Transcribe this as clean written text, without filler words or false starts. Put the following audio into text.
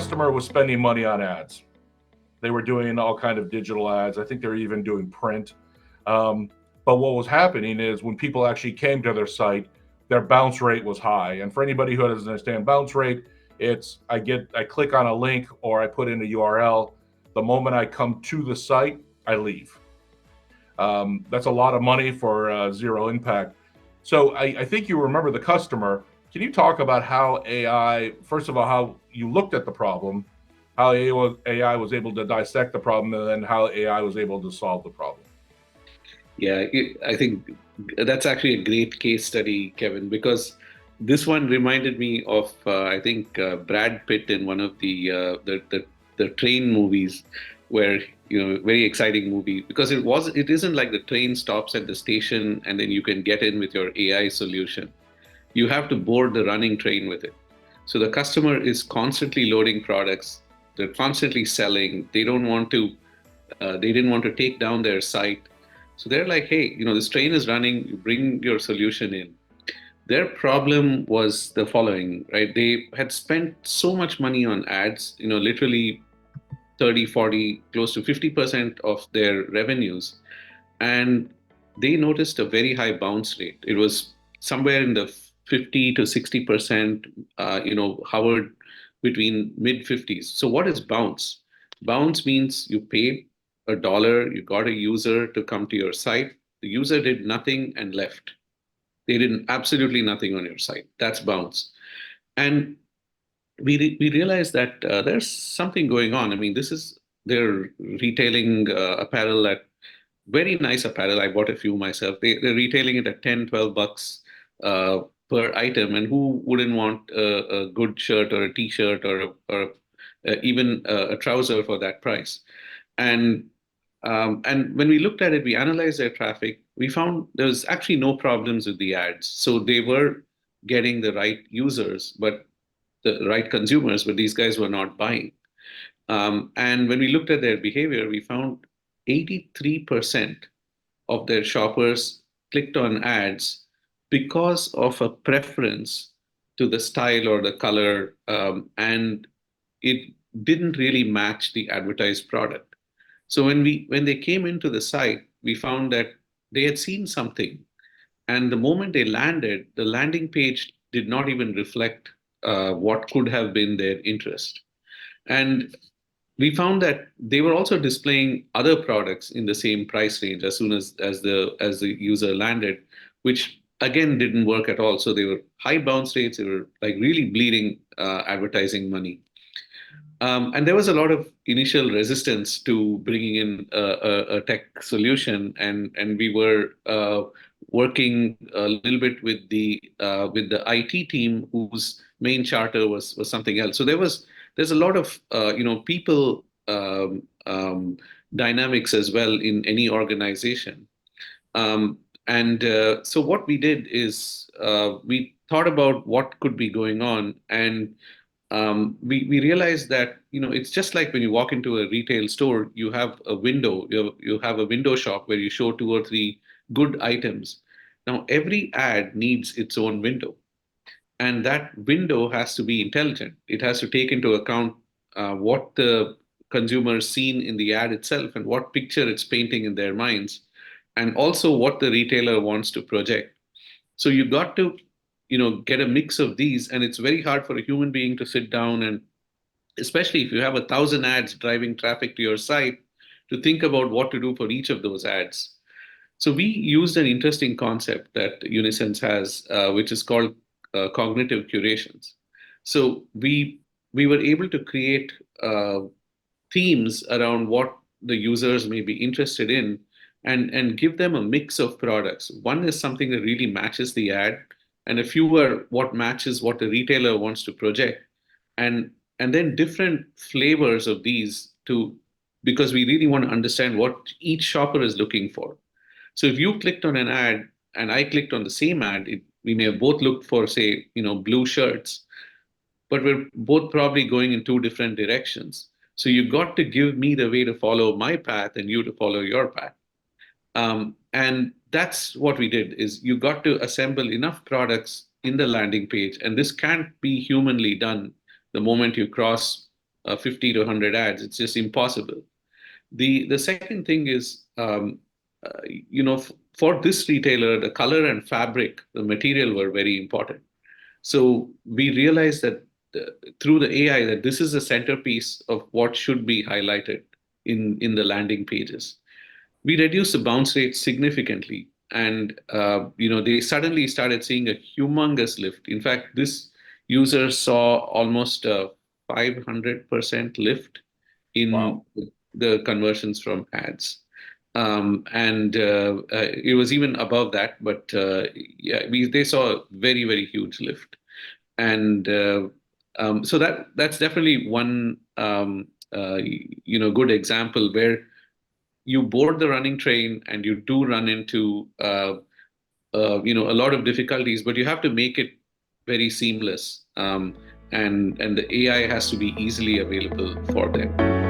customer was spending money on ads. They were doing all kind of digital ads. I think they were even doing print. Um, but what was happening is when people actually came to their site, their bounce rate was high. And for anybody who doesn't understand bounce rate, it's I click on a link or I put in a URL. The moment I come to the site, I leave. That's a lot of money for zero impact. So I think you remember the customer. Can you talk about how AI, first of all, how you looked at the problem, how AI was able to dissect the problem, and then how AI was able to solve the problem? Yeah, I think that's actually a great case study, Kevin, because this one reminded me of I think Brad Pitt in one of the train movies, where very exciting movie because it isn't like the train stops at the station and then you can get in with your AI solution. You have to board the running train with it. So the customer is constantly loading products. They're constantly selling. They didn't want to take down their site. So they're like, hey, this train is running, you bring your solution in. Their problem was the following, right? They had spent so much money on ads, literally 30, 40, close to 50% of their revenues. And they noticed a very high bounce rate. It was somewhere in the 50 to 60%, hovered between mid 50s. So what is bounce? Bounce means you pay $1, you got a user to come to your site. The user did nothing and left. They did absolutely nothing on your site. That's bounce. And we realized that there's something going on. I mean, they're retailing apparel at very nice apparel. I bought a few myself. They're retailing it at 10, $12 uh, per item. And who wouldn't want a good shirt or a t-shirt or even a trouser for that price? And and when we looked at it, we analyzed their traffic. We found there was actually no problems with the ads. So they were getting the right users, but the right consumers, but these guys were not buying. And when we looked at their behavior, we found 83% of their shoppers clicked on ads because of a preference to the style or the color, and it didn't really match the advertised product. So when they came into the site, we found that they had seen something, and the moment they landed, the landing page did not even reflect what could have been their interest. And we found that they were also displaying other products in the same price range as soon as the user landed, which again didn't work at all. So they were high bounce rates. They were like really bleeding advertising money. And there was a lot of initial resistance to bringing in a tech solution, and we were working a little bit with the IT team, whose main charter was something else. So there's a lot of people dynamics as well in any organization. And so what we did is we thought about what could be going on, and we realized that it's just like when you walk into a retail store, you have a window, you have a window shop where you show two or three good items. Now every ad needs its own window, and that window has to be intelligent. It has to take into account what the consumer's seen in the ad itself and what picture it's painting in their minds, and also what the retailer wants to project. So you got to get a mix of these, and it's very hard for a human being to sit down, and especially if you have 1,000 ads driving traffic to your site, to think about what to do for each of those ads. So we used an interesting concept that Unisense has, which is called cognitive curations. So we were able to create themes around what the users may be interested in, and give them a mix of products. One is something that really matches the ad, and a few are what matches what the retailer wants to project, and and then different flavors of these, to because we really want to understand what each shopper is looking for. So if you clicked on an ad and I clicked on the same ad, we may have both looked for, say, blue shirts, but we're both probably going in two different directions. So you got to give me the way to follow my path and you to follow your path. And that's what we did, is you got to assemble enough products in the landing page, and this can't be humanly done the moment you cross 50 to 100 ads. It's just impossible. The second thing is, for this retailer, the color and fabric, the material were very important. So we realized that through the AI that this is the centerpiece of what should be highlighted in the landing pages. We reduced the bounce rate significantly, and they suddenly started seeing a humongous lift. In fact, this user saw almost a 500% lift in Wow. the conversions from ads. And it was even above that, but yeah, they saw a very, very huge lift. And so that's definitely one good example where you board the running train and you do run into a lot of difficulties, but you have to make it very seamless, and the AI has to be easily available for them.